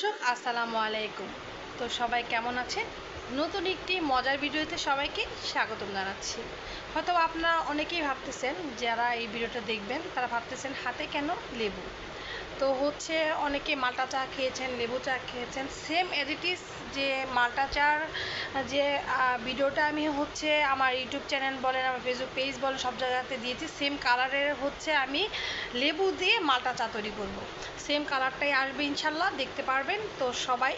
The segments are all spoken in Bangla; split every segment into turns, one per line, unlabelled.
দর্শক আসসালামু আলাইকুম। তো সবাই কেমন আছেন? নতুন একটি মজার ভিডিওতে সবাইকে স্বাগতম জানাচ্ছি। হয়তো আপনারা অনেকেই ভাবতেছেন, যারা এই ভিডিওটা দেখবেন তারা ভাবতেছেন হাতে কেন লেবু। তো হচ্ছে অনেকে মাল্টা চা খেয়েছেন, লেবু চা খেয়েছেন, সেম অ্যাজ ইট ইজ। যে মাল্টা চার যে ভিডিওটা আমি হচ্ছে আমার ইউটিউব চ্যানেল বলেন, আমার ফেসবুক পেজ বলেন, সব জায়গাতে দিয়েছি। সেম কালারের হচ্ছে আমি লেবু দিয়ে মাল্টা চা তৈরি করব। সেম কালারটাই আসবে ইনশাল্লাহ, দেখতে পারবেন। তো সবাই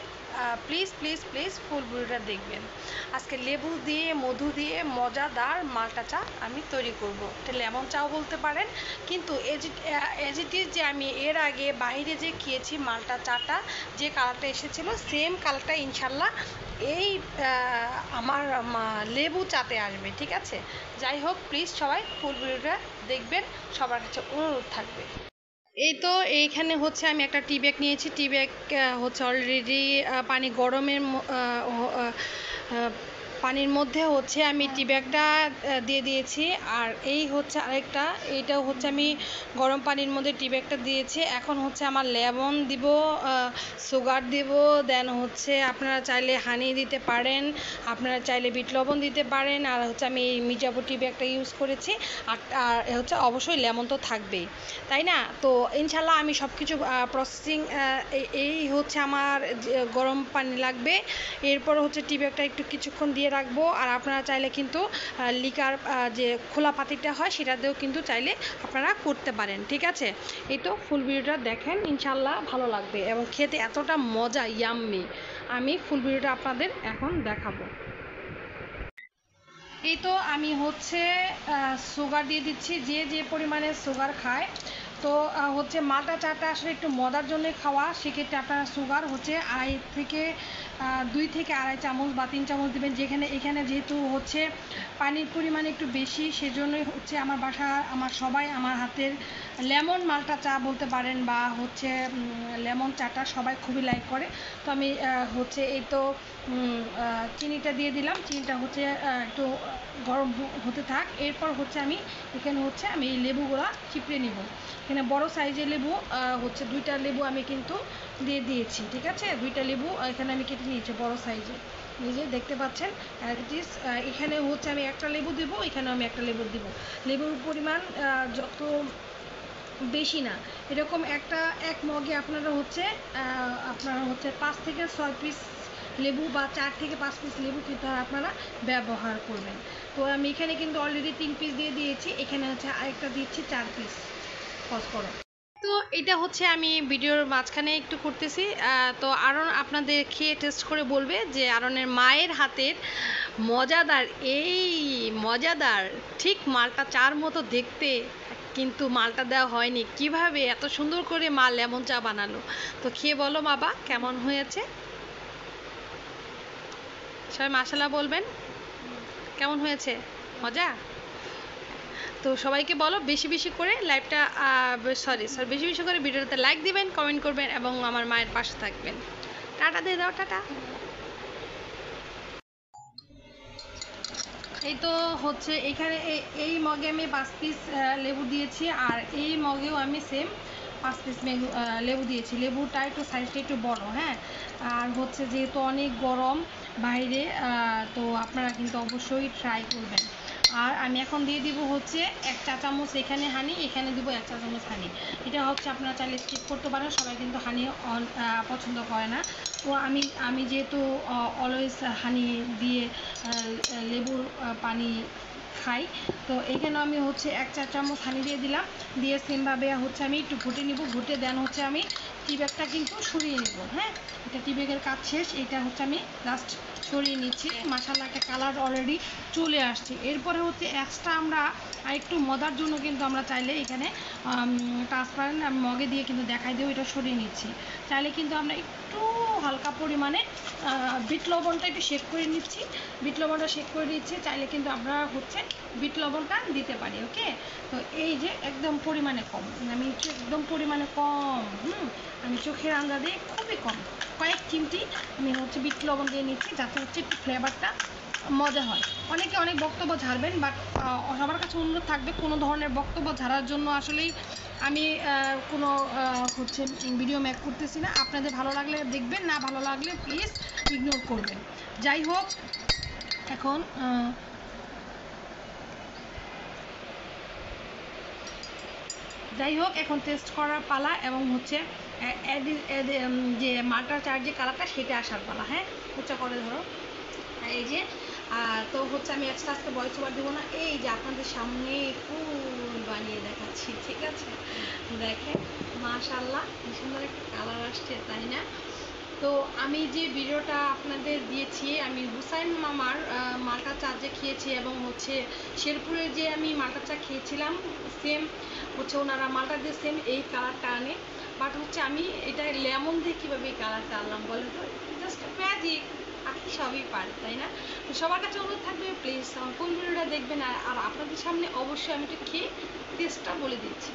প্লিজ প্লিজ প্লিজ ফুল ভিডিওটা দেখবেন। আজকে লেবু দিয়ে মধু দিয়ে মজাদার মাল্টা চা আমি তৈরি করব। এটা লেমন চাও বলতে পারেন, কিন্তু এজ ইট ইজ যে আমি এর আগে বাইরে যে খেয়েছি মাল্টা চাটা, যে কালারটা এসেছিলো সেম কালারটা ইনশাল্লাহ এই আমার লেবু চাতে আসবে। ঠিক আছে, যাই হোক প্লিজ সবাই ফুল ভিডিওটা দেখবেন, সবার কাছে অনুরোধ থাকবে। এই তো এইখানে হচ্ছে আমি একটা টি ব্যাগ নিয়েছি। টি ব্যাগ হচ্ছে অলরেডি পানি গরমের পানির মধ্যে হচ্ছে আমি টি ব্যাগটা দিয়ে দিয়েছি। আর এই হচ্ছে আরেকটা, এইটাও হচ্ছে আমি গরম পানির মধ্যে টি ব্যাগটা দিয়েছি। এখন হচ্ছে আমার লেমন দিব, সুগার দিব, দেন হচ্ছে আপনারা চাইলে হানি দিতে পারেন, আপনারা চাইলে বিট লবণ দিতে পারেন। আর হচ্ছে আমি এই মির্জাপুর টি ব্যাগটা ইউজ করেছি। আর হচ্ছে অবশ্যই লেমন তো থাকবেই, তাই না? তো ইনশাল্লাহ আমি সব কিছু প্রসেসিং, এই হচ্ছে আমার গরম পানি লাগবে। এরপর হচ্ছে টি ব্যাগটা একটু কিছুক্ষণ দিয়ে রাখবো। আর আপনারা চাইলে কিন্তু লিকার যে খোলা পাতিটা হয় সেটা দিয়েও কিন্তু চাইলে আপনারা করতে পারেন। ঠিক আছে, এই তো ফুল ভিডিওটা দেখেন, ইনশাল্লাহ ভালো লাগবে এবং খেতে এতটা মজা, ইয়াম্মি। আমি ফুল ভিডিওটা আপনাদের এখন দেখাবো। এই তো আমি হচ্ছে সুগার দিয়ে দিচ্ছি, যে যে পরিমাণে সুগার খায়। তো হচ্ছে মাল্টা চাটা আসলে একটু মজার জন্য খাওয়া, সেক্ষেত্রে আপনারা সুগার হচ্ছে 2 থেকে আড়াই চামচ বা 3 চামচ দেবেন। এখানে যেহেতু হচ্ছে পানির পরিমাণ একটু বেশি, সেজন্যই হচ্ছে আমার আমার সবাই আমার হাতের লেমন মাল্টা চা বলতে পারেন, বা হচ্ছে লেমন চাটা সবাই খুবই লাইক করে। তো আমি হচ্ছে এই তো চিনিটা দিয়ে দিলাম। চিনিটা হচ্ছে একটু গরম হতে থাক। এরপর হচ্ছে আমি এখানে হচ্ছে আমি এই লেবুগুলা চিপড়ে নিব। এখানে বড় সাইজের লেবু হচ্ছে 2টা লেবু আমি কিন্তু দিয়ে দিয়েছি। ঠিক আছে, 2টা লেবু এখানে আমি কেটে নিয়েছি বড় সাইজে, নিজে দেখতে পাচ্ছেন। এখানে হচ্ছে আমি একটা লেবু দিব, এখানে আমি একটা লেবু দিব। লেবুর পরিমাণ যত বেশি না, এরকম এক মগে আপনারা হচ্ছে 5 থেকে 6 পিস লেবু বা 4 থেকে 5 পিস লেবু কিন্তু আপনারা ব্যবহার করবেন। তো আমি এখানে কিন্তু অলরেডি 3 পিস দিয়ে দিয়েছি, এখানে হচ্ছে আরেকটা দিচ্ছি 4 পিস ফসফরাস। তো এটা হচ্ছে আমি ভিডিওর মাঝখানে একটু করতেছি। তো আরন আপনাদের খেয়ে টেস্ট করে বলবে যে আরনের মায়ের হাতের মজাদার, এই মজাদার ঠিক মালটা চার মতো দেখতে, কিন্তু মালটা দেওয়া হয়নি। কিভাবে এত সুন্দর করে মা লেমন চা বানালো। তো খেয়ে বলো বাবা কেমন হয়েছে, সবাই মাশাআল্লাহ বলবেন। কেমন হয়েছে? মজা? তো সবাইকে বলো বেশি বেশি করে লাইভটা বেশি বেশি করে ভিডিওতে লাইক দিবেন, কমেন্ট করবেন এবং আমার মায়ের পাশে থাকবেন। টাটা দিয়ে দাও, টাটা। এই তো হচ্ছে এখানে এই মগে আমি 5 পিস লেবু দিয়েছি, আর এই মগেও আমি সেম 5 পিস লেবু দিয়েছি। লেবুটা একটু সাইজটা একটু বড়, হ্যাঁ। আর হচ্ছে যেহেতু অনেক গরম বাইরে, তো আপনারা কিন্তু অবশ্যই ট্রাই করবেন। আর আমি এখন দিয়ে দিব হচ্ছে 1 চা চামচ এখানে হানি, এখানে দিব 1 চা চামচ হানি। এটা হচ্ছে আপনারা চাইলে স্কিপ করতে পারেন, সবাই কিন্তু হানি পছন্দ করে না। তো আমি যেহেতু অলওয়েজ হানি দিয়ে লেবুর পানি খাই, তো এখানে আমি হচ্ছে 1 চা চামচ হানি দিয়ে দিলাম। দিয়ে সেমভাবে হচ্ছে আমি একটু ঘুটে নিব, ঘুটে দেন হচ্ছে আমি টি ব্যাগটা কিন্তু সরিয়ে নেব। হ্যাঁ, এটা টি ব্যাগের কাজ শেষ, এটা হচ্ছে আমি জাস্ট সরিয়ে নিচ্ছি। মাশাআল্লাহ একটা কালার অলরেডি চলে আসছে। এরপরে হচ্ছে এক্সট্রা আমরা আরেকটু মজার জন্য কিন্তু আমরা চাইলে এখানে ট্রান্সপারেন্ট মগে দিয়ে কিন্তু দেখাই দিও, এটা সরিয়ে নিচ্ছি। চাইলে কিন্তু আমরা একটু হালকা পরিমাণে বিট লবণটা একটু শেক করে নিচ্ছি, বিট লবণটা শেক করে নিচ্ছি। চাইলে কিন্তু আপনারা হচ্ছে বিট লবণটা দিতে পারি। ওকে, তো এই যে একদম পরিমাণে কম, আমি একদম পরিমাণে কম, আমি চোখের আন্দাজে খুবই কম কয়েক চিমটি আমি হচ্ছে বিট লবণ দিয়ে নিচ্ছি, যাতে হচ্ছে একটু ফ্লেভারটা মজা হয়। অনেকে অনেক বক্তব্য ঝাড়বেন, বাট সবার কাছে অনুরোধ থাকবে কোনো ধরনের বক্তব্য ঝাড়ার জন্য আসলেই আমি কোনো হচ্ছে ভিডিও মেক করতেছি না। আপনাদের ভালো লাগলে দেখবেন, না ভালো লাগলে প্লিজ ইগনোর করবেন। যাই হোক, এখন টেস্ট করার পালা, এবং হচ্ছে যে মালটার চার যে কালারটা সেটা আসার পালা। হ্যাঁ, উচ্চা করে ধরো। এই যে তো হচ্ছে আমি আস্তে আস্তে ভয়েস ওভার দেবো না, এই যে আপনাদের সামনে ফুল বানিয়ে দেখাচ্ছি। ঠিক আছে, দেখেন মাশাআল্লাহ কি সুন্দর একটা কালার আসছে, তাই না? তো আমি যে ভিডিওটা আপনাদের দিয়েছি, আমি হুসাইন মামার মালটা চা যে খেয়েছি, এবং হচ্ছে শেরপুরে যে আমি মালটা চা খেয়েছিলাম, সেম হচ্ছে ওনারা মালটা দিয়ে সেম এই কালারটা আনে, বাট হচ্ছে আমি এটা লেমন দিয়ে কীভাবে এই কালারটা আনলাম বলেন তো? জাস্ট ম্যাজিক, আপনি সবই পারে, তাই না? তো সবার কাছে অনুরোধ থাকবে প্লিজ ফুল ভিডিওটা দেখবেন। আর আপনাদের সামনে অবশ্যই আমি একটু খেয়ে টেস্টটা বলে দিচ্ছি।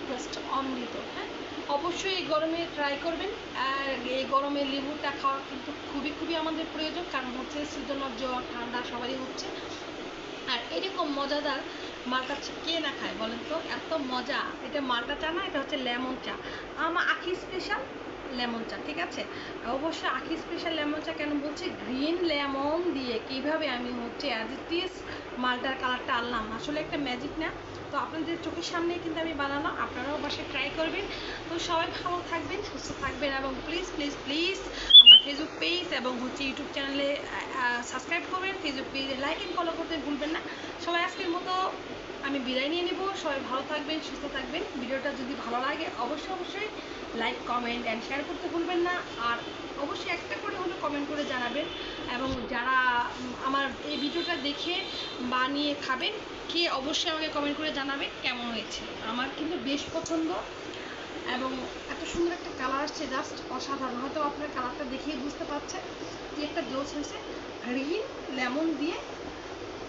জাস্ট অমৃত। হ্যাঁ, অবশ্যই এই গরমে ট্রাই করবেন। আর এই গরমে লেবুটা খাওয়া কিন্তু খুবই খুবই আমাদের প্রয়োজন, কারণ হচ্ছে সিজন অফ জ্বর ঠান্ডা সবারই হচ্ছে। আর এরকম মজাদার মালটা চা কে না খায় বলেন তো? এত মজা। এটা মালটা চা না, এটা হচ্ছে লেমন চা, আমার আখি স্পেশাল লেমন চা। ঠিক আছে, অবশ্যই আখি স্পেশাল লেমন চা কেন বলছি, গ্রিন লেমন দিয়ে কিভাবে আমি হচ্ছে অ্যাজ ইট ইজ মালটার কালারটা আনলাম, আসলে একটা ম্যাজিক না? তো আপনাদের চোখের সামনে কিন্তু আমি বানালাম, আপনারাও বাসায় ট্রাই করবেন। তো সবাই ভালো থাকবেন, সুস্থ থাকবেন, এবং প্লিজ প্লিজ প্লিজ আমার ফেসবুক পেজ এবং হচ্ছে ইউটিউব চ্যানেলে সাবস্ক্রাইব করবেন, ফেসবুক পেজে লাইক অ্যান্ড ফলো করতে ভুলবেন না। সবাই আজকের মতো আমি বিদায় নিয়ে নেব। সবাই ভালো থাকবেন, সুস্থ থাকবেন। ভিডিওটা যদি ভালো লাগে অবশ্যই অবশ্যই লাইক কমেন্ট অ্যান্ড শেয়ার করতে ভুলবেন না। আর অবশ্যই একটা করে হলেও কমেন্ট করে জানাবেন, এবং যারা আমার এই ভিডিওটা দেখে বানিয়ে খাবেন, খেয়ে অবশ্যই আমাকে কমেন্ট করে জানাবেন কেমন হয়েছে। আমার কিন্তু বেশ পছন্দ, এবং এত সুন্দর একটা কালার আসছে, জাস্ট অসাধারণ। হয়তো আপনার কালারটা দেখেই বুঝতে পারছেন যে একটা জোস হয়েছে। গ্রিন লেমন দিয়ে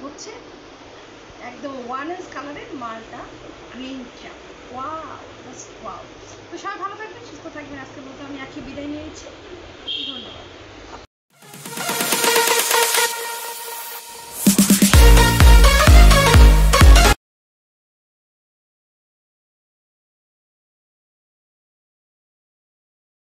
হচ্ছে একদম ওয়ান কালারের মালটা গ্রিন চা। Wow, just wow. তো সবাই ভালো থাকবেন, সুস্থ থাকবেন। আজকের মতো আমি আখি বিদায় নিয়েছি।